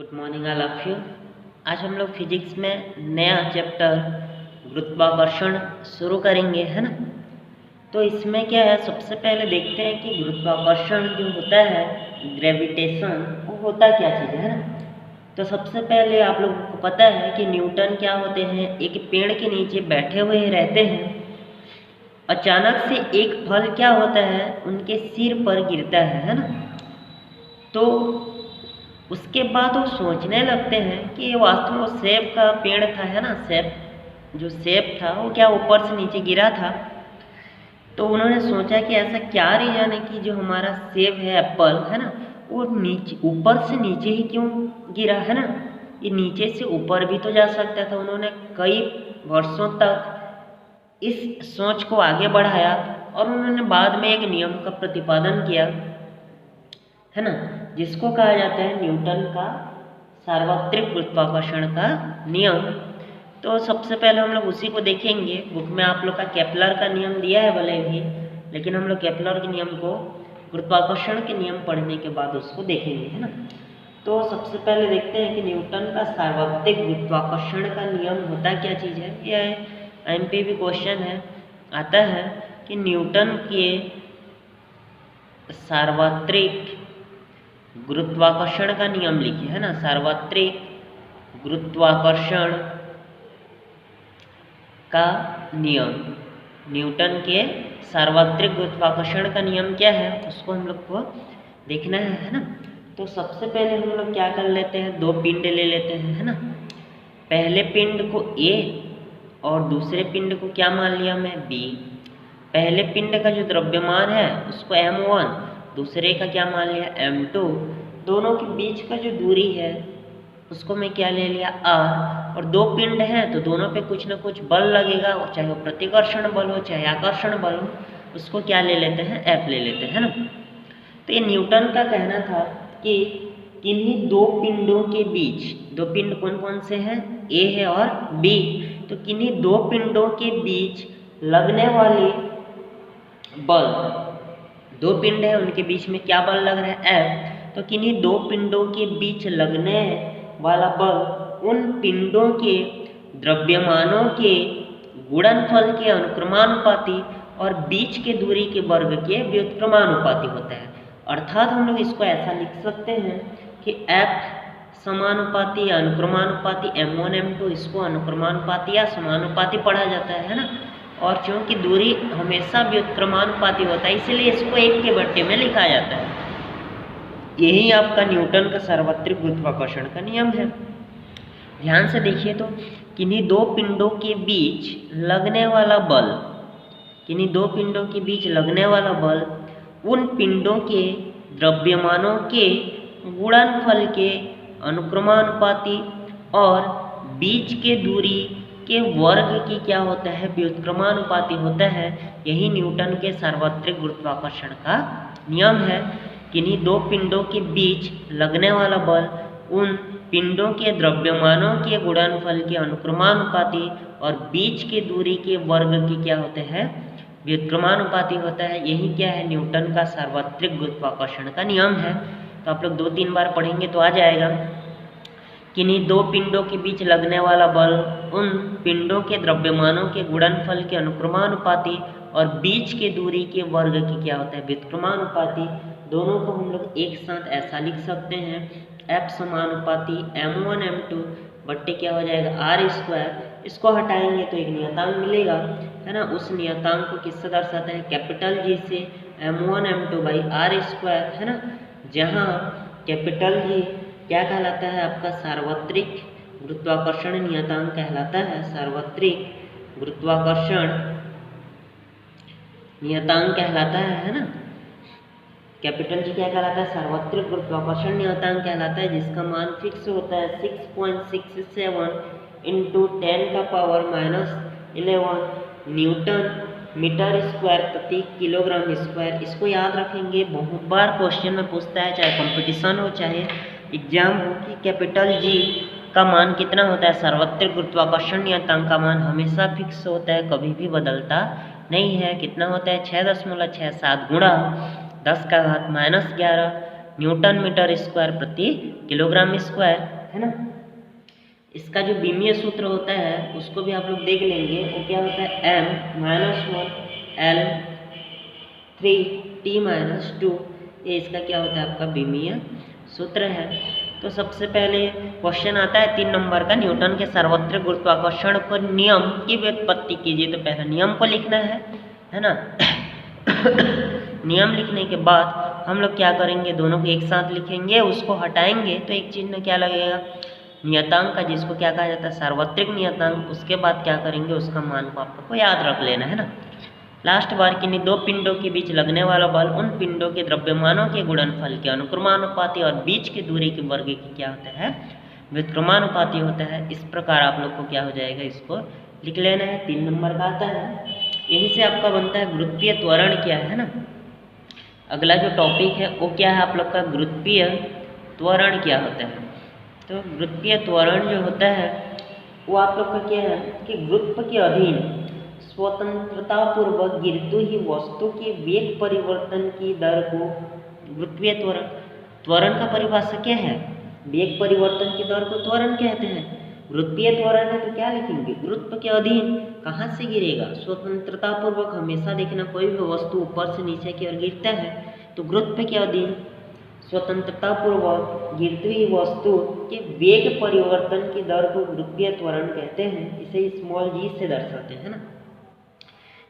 Good morning all of you. आज हम लोग फिजिक्स में नया चैप्टर गुरुत्वाकर्षण शुरू करेंगे, है ना। तो इसमें क्या है, सबसे पहले देखते हैं कि गुरुत्वाकर्षण जो होता है, ग्रेविटेशन, वो होता क्या चीज़ है ना। तो सबसे पहले आप लोगों को पता है कि न्यूटन क्या होते हैं, एक पेड़ के नीचे बैठे हुए रहते हैं। अचानक से एक फल क्या होता है, उनके सिर पर गिरता है ना। तो उसके बाद वो सोचने लगते हैं कि ये वास्तव में सेब का पेड़ था, है ना। सेब था वो क्या ऊपर से नीचे गिरा था। तो उन्होंने सोचा कि ऐसा क्या रीजन है कि जो हमारा सेब है, एप्पल है ना, वो नीचे ऊपर से नीचे ही क्यों गिरा, है ना। ये नीचे से ऊपर भी तो जा सकता था। उन्होंने कई वर्षों तक इस सोच को आगे बढ़ाया और उन्होंने बाद में एक नियम का प्रतिपादन किया, है ना, जिसको कहा जाता है न्यूटन का सार्वत्रिक गुरुत्वाकर्षण का नियम। तो सबसे पहले हम लोग उसी को देखेंगे। बुक में आप लोग का केपलर का नियम दिया है भले भी, लेकिन हम लोग केपलर के नियम को गुरुत्वाकर्षण के नियम पढ़ने के बाद उसको देखेंगे, है ना। तो सबसे पहले देखते हैं कि न्यूटन का सार्वत्रिक गुरुत्वाकर्षण का नियम होता क्या चीज़ है। यह एमपीवी क्वेश्चन है, आता है कि न्यूटन के सार्वत्रिक गुरुत्वाकर्षण का नियम लिखिए, है ना। सार्वत्रिक गुरुत्वाकर्षण का नियम, न्यूटन के सार्वत्रिक गुरुत्वाकर्षण का नियम क्या है, उसको हम लोग को देखना है ना। तो सबसे पहले हम लोग क्या कर लेते हैं, दो पिंड ले लेते हैं, है ना। पहले पिंड को ए और दूसरे पिंड को क्या मान लिया मैं, बी। पहले पिंड का जो द्रव्यमान है उसको m1, दूसरे का क्या मान लिया, m2। दोनों के बीच का जो दूरी है उसको मैं क्या ले लिया, r। और दो पिंड हैं तो दोनों पे कुछ ना कुछ बल लगेगा, चाहे वो प्रतिकर्षण बल हो चाहे आकर्षण बल हो, उसको क्या ले लेते हैं, F ले लेते हैं, है ना। तो ये न्यूटन का कहना था कि किन्हीं दो पिंडों के बीच, दो पिंड कौन कौन से हैं, A है और B। तो किन्हीं दो पिंडों के बीच लगने वाले बल, दो पिंड है उनके बीच में क्या बल लग रहा है, F। तो किन्हीं दो पिंडों के बीच लगने वाला बल उन पिंडों के द्रव्यमानों के गुणनफल के अनुक्रमानुपाती और बीच के दूरी के वर्ग के व्युत्क्रमानुपाती होता है। अर्थात हम लोग इसको ऐसा लिख सकते हैं कि F समानुपाती या अनुक्रमानुपाती, m1 m2, इसको अनुक्रमानुपाती या समानुपाती पढ़ा जाता है ना। और चूंकि दूरी हमेशा व्युत्क्रमानुपाती होता है, इसलिए इसको एक के बट्टे में लिखा जाता है। यही आपका न्यूटन का सार्वत्रिक गुरुत्वाकर्षण का नियम है। ध्यान से देखिए तो, किन्हीं दो पिंडों के बीच लगने वाला बल, किन्हीं दो पिंडों के बीच लगने वाला बल उन पिंडों के द्रव्यमानों के गुणनफल के अनुक्रमानुपाती और बीच के दूरी के वर्ग की क्या होता है, व्युत्क्रमानुपाती होता है। यही न्यूटन के सार्वत्रिक गुरुत्वाकर्षण का नियम है। किन्हीं दो पिंडों के बीच लगने वाला बल उन पिंडों के द्रव्यमानों के गुणनफल के अनुक्रमानुपाती और बीच के दूरी के वर्ग की क्या होते हैं, व्युत्क्रमानुपाती होता है। यही क्या है, न्यूटन का सार्वत्रिक गुरुत्वाकर्षण का नियम है। तो आप लोग 2-3 बार पढ़ेंगे तो आ जाएगा। किन्हीं दो पिंडों के बीच लगने वाला बल उन पिंडों के द्रव्यमानों के गुणनफल के अनुक्रमानुपाती और बीच के दूरी के वर्ग की क्या होता है, व्युत्क्रमानुपाती। दोनों को हम लोग एक साथ ऐसा लिख सकते हैं, F समानुपाती m1 m2 बट्टे क्या हो जाएगा, r²। इसको हटाएंगे तो एक नियतांक मिलेगा, है ना। उस नियतांक को किससे दर्शाते हैं, कैपिटल G से, m1 m2 बाई r², है ना। जहाँ कैपिटल G क्या कहलाता है, आपका सार्वत्रिक गुरुत्वाकर्षण नियतांक कहलाता है, सार्वत्रिक गुरुत्वाकर्षण नियतांक कहलाता है ना। कैपिटल जी क्या कहलाता है, सार्वत्रिक गुरुत्वाकर्षण नियतांक कहलाता है, जिसका मान फिक्स होता है 6.67 इंटू 10⁻⁻11 न्यूटन मीटर स्क्वायर प्रति किलोग्राम स्क्वायर। इसको याद रखेंगे, बहुत बार क्वेश्चन में पूछता है, चाहे कंपटीशन हो चाहे एग्जाम हो, कि कैपिटल जी का मान कितना होता है। सार्वत्रिक गुरुत्वाकर्षण नियतांक का मान हमेशा फिक्स होता है, कभी भी बदलता नहीं है। कितना होता है, 6.67 गुणा 10⁻⁻11 न्यूटन मीटर स्क्वायर प्रति किलोग्राम स्क्वायर, है ना। इसका जो बीमीय सूत्र होता है उसको भी आप लोग देख लेंगे, वो क्या होता है m-1l3t-2, ये इसका क्या होता है आपका बीमीय सूत्र है। तो सबसे पहले क्वेश्चन आता है 3 नंबर का, न्यूटन के सर्वत्रिक गुरुत्वाकर्षण पर नियम की व्युत्पत्ति कीजिए। तो पहले नियम को लिखना है ना। नियम लिखने के बाद हम लोग क्या करेंगे, दोनों को एक साथ लिखेंगे, उसको हटाएंगे तो एक चिन्ह क्या लगेगा, नियतांक का, जिसको क्या कहा जाता है सार्वत्रिक नियतांक। उसके बाद क्या करेंगे, उसका मान को आपको याद रख लेना है ना। लास्ट बार किन्हीं दो पिंडों के बीच लगने वाला बल उन पिंडों के द्रव्यमानों के गुणनफल के अनुक्रमानुपाती और बीच की दूरी के वर्ग की क्या होता है, व्युत्क्रमानुपाती होता है। इस प्रकार आप लोग को क्या हो जाएगा, इसको लिख लेना है। 3 नंबर का आता है, यहीं से आपका बनता है गुरुत्वीय त्वरण क्या है ना। अगला जो टॉपिक है वो क्या है आप लोग का, गुरुत्वीय त्वरण क्या होता है। तो गुरुत्वीय त्वरण जो होता है वो आप लोग का क्या है कि गुरुत्व के अधीन स्वतंत्रतापूर्वक गिरती हुई वस्तु के वेग परिवर्तन की दर को गुरुत्वीय त्वरण, त्वरण का परिभाषा क्या है, वेग परिवर्तन की दर को त्वरण कहते हैं। गुरुत्वीय त्वरण है तो क्या लिखेंगे, गुरुत्व के अधीन कहाँ से गिरेगा, स्वतंत्रतापूर्वक। हमेशा देखना कोई भी वस्तु ऊपर से नीचे की ओर गिरता है तो गुरुत्व के अधीन स्वतंत्रतापूर्वक गिरती हुई वस्तु के वेग परिवर्तन की दर को गुरुत्वीय त्वरण कहते हैं। इसे स्मॉल जी से दर्शाते हैं ना,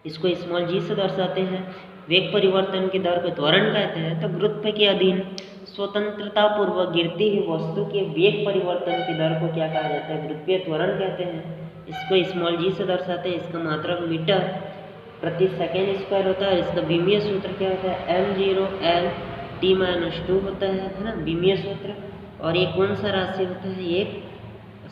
इसको स्मॉल जी से दर्शाते हैं। वेग परिवर्तन की दर को त्वरण कहते हैं। तो गुरुत्व के अधीन स्वतंत्रतापूर्वक गिरती हुई वस्तु के वेग परिवर्तन की दर को क्या कहा जाता है, गुरुत्वीय त्वरण कहते हैं। इसको स्मॉल जी से दर्शाते हैं। इसका मात्रक मीटर प्रति सेकेंड स्क्वायर होता है। इसका बीमीय सूत्र क्या होता है, m0l t-2 होता है ना, बीमीय सूत्र। और ये कौन सा राशि होता है, ये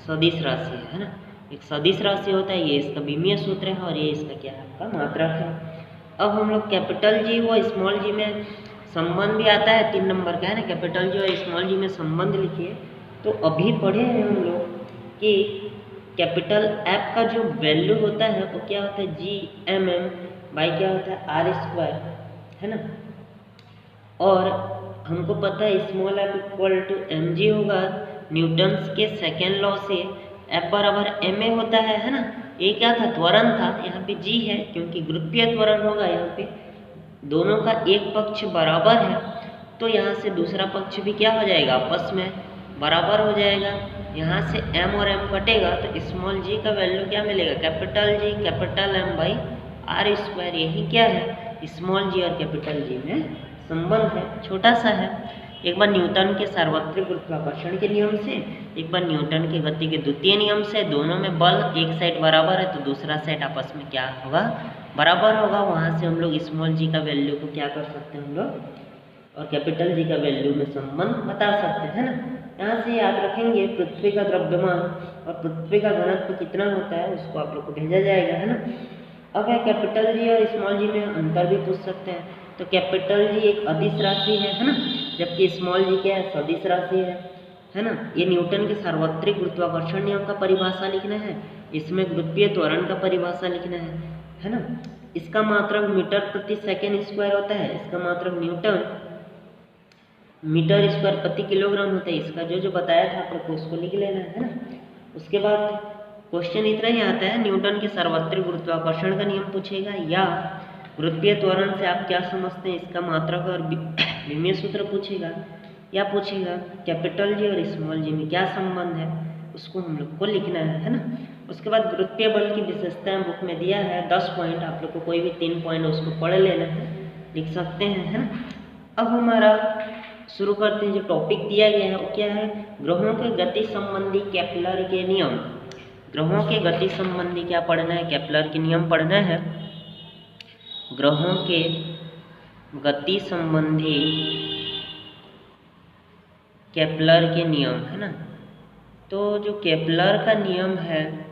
सदिश राशि है ना, एक सदिश राशि होता है। ये इसका बीमीय सूत्र है और ये इसका क्या है आपका मात्रक है। अब हम लोग कैपिटल जी व स्मॉल जी में संबंध भी आता है 3 नंबर का है ना, कैपिटल जी और स्मॉल जी में संबंध लिखिए। तो अभी पढ़े हैं हम लोग कि कैपिटल एफ का जो वैल्यू होता है वो क्या होता है, Gmm बाई क्या होता है r² है ना। और हमको पता है small f equal to mg होगा न्यूटन्स के सेकेंड लॉ से। F बराबर ma होता है ना। ये क्या था, त्वरण था, यहाँ पे g है क्योंकि गुरुत्वीय त्वरण होगा। यहाँ पे दोनों का एक पक्ष बराबर है तो यहाँ से दूसरा पक्ष भी क्या हो जाएगा, आपस में बराबर हो जाएगा। यहाँ से m और m कटेगा तो स्मॉल g का वैल्यू क्या मिलेगा, capital G capital M by r²। यही क्या है, स्मॉल g और कैपिटल G में संबंध है, छोटा सा है। एक बार न्यूटन के सार्वत्रिक गुरुत्वाकर्षण के नियम से, एक बार न्यूटन की गति के द्वितीय नियम से। दोनों में बल एक साइड बराबर है तो दूसरा साइड आपस में क्या होगा, बराबर होगा। वहाँ से हम लोग स्मॉल जी का वैल्यू को क्या कर सकते हैं हम लोग, और कैपिटल जी का वैल्यू में संबंध बता सकते हैं ना। यहाँ से याद रखेंगे पृथ्वी का द्रव्यमान और पृथ्वी का घनत्व कितना होता है उसको आप लोग को भेजा जाएगा है ना। अब है कैपिटल जी और स्मॉल जी में अंतर भी पूछ सकते हैं। तो कैपिटल जी एक अदिश राशि है ना, जबकि स्मॉल जी क्या है, सदिश राशि है ना। ये न्यूटन के सार्वत्रिक गुरुत्वाकर्षण नियम का परिभाषा लिखना है, इसमें गुरुत्वीय त्वरण का परिभाषा लिखना है ना। इसका मात्रक मीटर प्रति सेकेंड स्क्वायर होता है। इसका मात्रक न्यूटन मीटर स्क्वायर प्रति किलोग्राम होता है। इसका जो बताया था आप लोग को उसको लिख लेना है ना। उसके बाद क्वेश्चन इतना ही आता है, न्यूटन के सार्वत्रिक गुरुत्वाकर्षण का नियम पूछेगा या गुरुत्वीय त्वरण से आप क्या समझते हैं, इसका मात्रक और बीमीय सूत्र पूछेगा, या पूछेगा कैपिटल जी और स्मॉल जी में क्या संबंध है, उसको हम लोग को लिखना है ना। उसके बाद गुरुत्वीय बल की विशेषताएं बुक में दिया है 10 पॉइंट, आप लोग को कोई भी 3 पॉइंट उसको पढ़ लेना है, लिख सकते हैं है ना। अब हमारा शुरू करते हैं, जो टॉपिक दिया गया है वो क्या है, ग्रहों के गति संबंधी केपलर के नियम। ग्रहों के गति संबंधी क्या पढ़ना है, केपलर के नियम पढ़ना है। ग्रहों के गति संबंधी केपलर के नियम है ना। तो जो केपलर का नियम है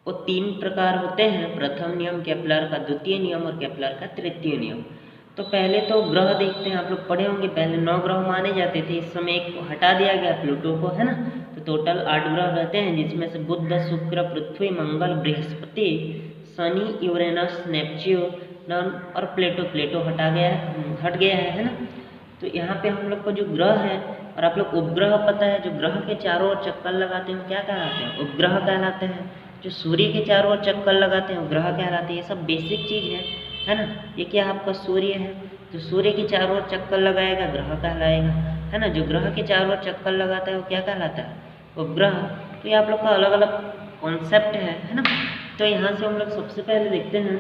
वो 3 प्रकार होते हैं। प्रथम नियम केपलर का, द्वितीय नियम और केपलर का तृतीय नियम। तो पहले तो ग्रह देखते हैं, आप लोग पढ़े होंगे पहले 9 ग्रह माने जाते थे, इस समय एक हटा दिया गया प्लूटो को है ना। तो टोटल 8 ग्रह रहते हैं, जिसमें से बुध, शुक्र, पृथ्वी, मंगल, बृहस्पति, शनि, यूरेनस, नेपच्यून और प्लेटो हट गया है ना। तो यहाँ पे हम लोग को जो ग्रह है, और आप लोग उपग्रह पता है, जो ग्रह के चारों ओर चक्कर लगाते हैं क्या कहलाते हैं? उपग्रह कहलाते हैं। जो सूर्य के चारों ओर चक्कर लगाते हैं वो ग्रह कहलाते हैं। ये सब बेसिक चीज़ है ना। ये क्या आपका सूर्य है, जो सूर्य के चारों ओर चक्कर लगाएगा ग्रह कहलाएगा, है ना। जो ग्रह के चारों ओर चक्कर लगाता है वो क्या कहलाता है? उपग्रह। तो ये आप लोग का अलग अलग कॉन्सेप्ट है ना। तो यहाँ से हम लोग सबसे पहले देखते हैं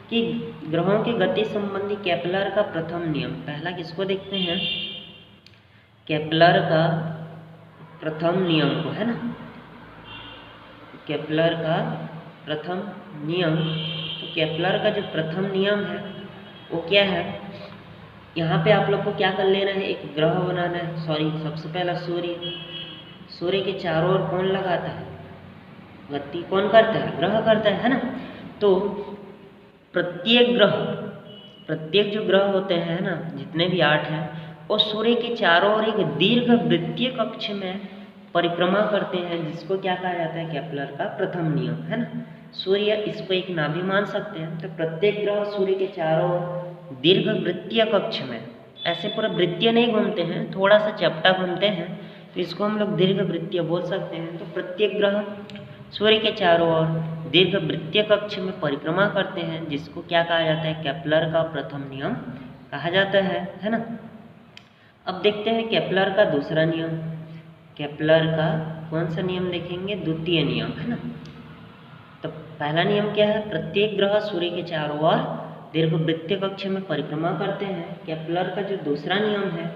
कि ग्रहों की गति संबंधी केपलर का प्रथम नियम। पहला किसको देखते हैं? केपलर का प्रथम नियम को, है ना। केपलर का प्रथम नियम। तो केपलर का जो प्रथम नियम है वो क्या है? यहाँ पे आप लोग को क्या कर लेना है? एक ग्रह बनाना है। सॉरी, सबसे पहला सूर्य के चारों ओर कौन लगाता है? गति कौन करता है? ग्रह करता है ना। तो प्रत्येक जो ग्रह होते हैं ना, जितने भी 8 हैं, वो सूर्य के चारों ओर एक दीर्घ वृत्तीय कक्ष में परिक्रमा करते हैं, जिसको क्या कहा जाता है? केपलर का प्रथम नियम, है ना। सूर्य, इसको एक नाभि मान सकते हैं। तो प्रत्येक ग्रह सूर्य के चारों ओर दीर्घ वृत्तीय कक्ष में, ऐसे पूरा वृत्तीय नहीं घूमते हैं, थोड़ा सा चपटा घूमते हैं, तो इसको हम लोग दीर्घ वृत्तीय बोल सकते हैं। तो प्रत्येक ग्रह सूर्य के चारों ओर दीर्घ वृत्तीय कक्ष में परिक्रमा करते हैं, जिसको क्या कहा जाता है? केपलर का प्रथम नियम कहा जाता है ना। अब देखते हैं केपलर का दूसरा नियम। केपलर का कौन सा नियम देखेंगे? द्वितीय नियम, है ना। तो पहला नियम क्या है? प्रत्येक ग्रह सूर्य के चारों ओर दीर्घ वृत्तीय कक्ष में परिक्रमा करते हैं। केपलर का जो दूसरा नियम है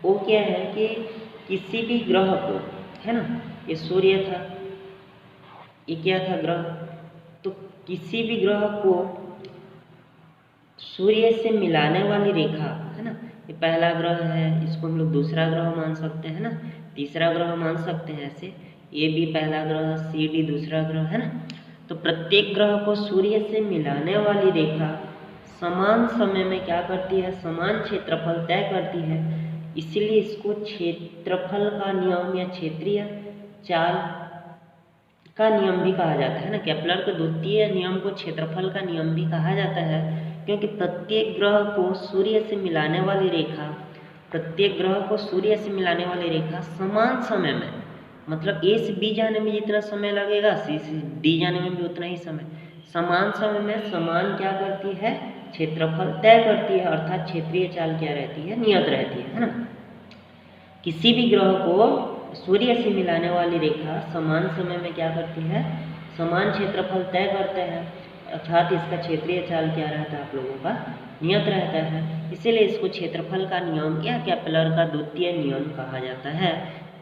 वो क्या है कि किसी भी ग्रह को, है ना, ये सूर्य था, ये क्या था? ग्रह। तो किसी भी ग्रह को सूर्य से मिलाने वाली रेखा, है ना, ये पहला ग्रह है, इसको हम लोग दूसरा ग्रह मान सकते हैं ना, तीसरा ग्रह मान सकते हैं ऐसे। ये भी पहला ग्रह, सी डी दूसरा ग्रह, है ना। तो प्रत्येक ग्रह को सूर्य से मिलाने वाली रेखा समान समय में क्या करती है? समान क्षेत्रफल तय करती है। इसलिए इसको क्षेत्रफल का नियम या क्षेत्रीय चाल का नियम भी कहा जाता है ना। केपलर के द्वितीय नियम को क्षेत्रफल का नियम भी कहा जाता है, क्योंकि प्रत्येक ग्रह को सूर्य से मिलाने वाली रेखा समान समय में, मतलब ए से बी जाने में जितना समय लगेगा सी से डी जाने में भी उतना ही समय, समान समय में समान क्या करती है? क्षेत्रफल तय करती है। अर्थात क्षेत्रीय चाल क्या रहती है? नियत रहती है ना। किसी भी ग्रह को सूर्य से मिलाने वाली रेखा समान समय में क्या करती है? समान क्षेत्रफल तय करते हैं। अर्थात इसका क्षेत्रीय चाल क्या रहता है? आप लोगों का नियत रहता है। इसीलिए इसको क्षेत्रफल का नियम या केपलर का द्वितीय नियम कहा जाता है।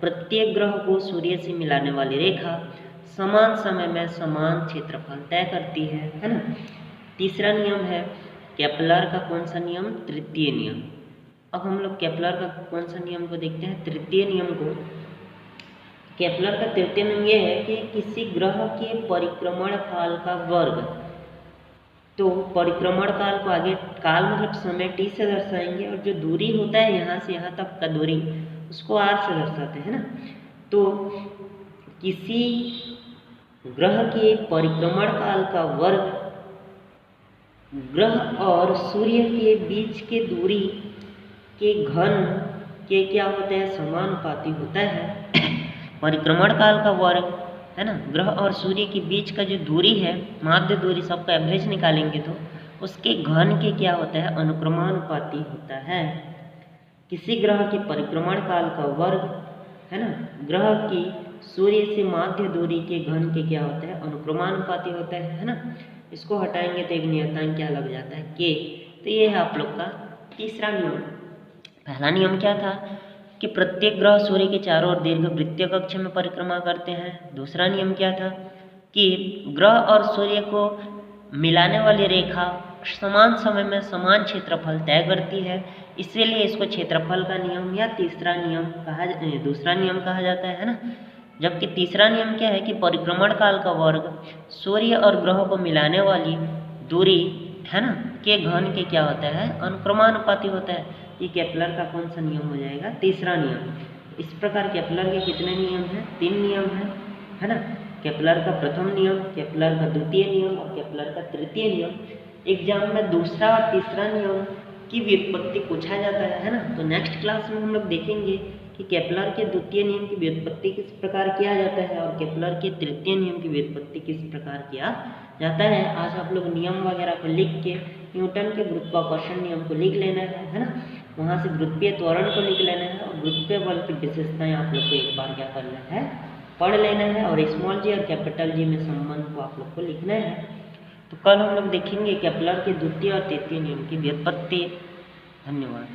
प्रत्येक ग्रह को सूर्य से मिलाने वाली रेखा समान समय में समान क्षेत्रफल तय करती है ना। तीसरा नियम है केपलर का कौन सा नियम? तृतीय नियम। अब हम लोग केपलर का कौन सा नियम को देखते हैं? तृतीय नियम को। केपलर का तृतीय नियम ये है कि किसी ग्रह के परिक्रमण काल का वर्ग, तो परिक्रमण काल को आगे, काल मतलब समय टी से दर्शाएंगे, और जो दूरी होता है यहाँ से यहाँ तक का दूरी, उसको आर से दर्शाते हैं ना। तो किसी ग्रह के परिक्रमण काल का वर्ग ग्रह और सूर्य के बीच के दूरी के घन के क्या होता है? समानुपाती होता है। परिक्रमण काल का वर्ग, है ना, ग्रह और सूर्य के बीच का जो दूरी है, माध्य दूरी, सबका एवरेज निकालेंगे तो उसके घन के क्या होता है? अनुक्रमानुपाती होता है। किसी ग्रह के परिक्रमण काल का वर्ग, है ना, ग्रह की सूर्य से माध्य दूरी के घन के क्या होता है? अनुक्रमानुपाती होता है ना। इसको हटाएंगे तो एक नियतांक क्या लग जाता है? के। तो ये है आप लोग का तीसरा नियम। पहला नियम क्या था? कि प्रत्येक ग्रह सूर्य के चारों ओर दीर्घ वृत्तीय कक्ष में परिक्रमा करते हैं। दूसरा नियम क्या था? कि ग्रह और सूर्य को मिलाने वाली रेखा समान समय में समान क्षेत्रफल तय करती है, इसीलिए इसको क्षेत्रफल का नियम या दूसरा नियम कहा जाता है ना। जबकि तीसरा नियम क्या है? कि परिक्रमण काल का वर्ग सूर्य और ग्रहों को मिलाने वाली दूरी, है ना, के घन के क्या होता है? अनुक्रमानुपाती होता है। ये केपलर का कौन सा नियम हो जाएगा? तीसरा नियम। इस प्रकार केपलर के कितने नियम हैं? 3 नियम हैं, है ना। केपलर का प्रथम नियम, केपलर का द्वितीय नियम और केपलर का तृतीय नियम। एग्जाम में दूसरा और तीसरा नियम की व्युत्पत्ति पूछा जाता है ना। तो नेक्स्ट क्लास में हम लोग देखेंगे कि केपलर के द्वितीय नियम की व्युत्पत्ति किस प्रकार किया जाता है और केपलर के तृतीय नियम की व्युत्पत्ति किस प्रकार किया जाता है। आज आप लोग नियम वगैरह को लिख के न्यूटन के गुरुत्वाकर्षण नियम को लिख लेना है ना। वहाँ से गुरुत्वीय त्वरण को लिख लेना है और गुरुत्वीय बल की विशेषताएं आप लोग को एक बार क्या करना है, पढ़ लेना है। और स्मॉल जी और कैपिटल जी में संबंध को आप लोग को लिखना है। तो कल हम लोग देखेंगे केपलर के द्वितीय और तृतीय नियम की व्युत्पत्ति। धन्यवाद।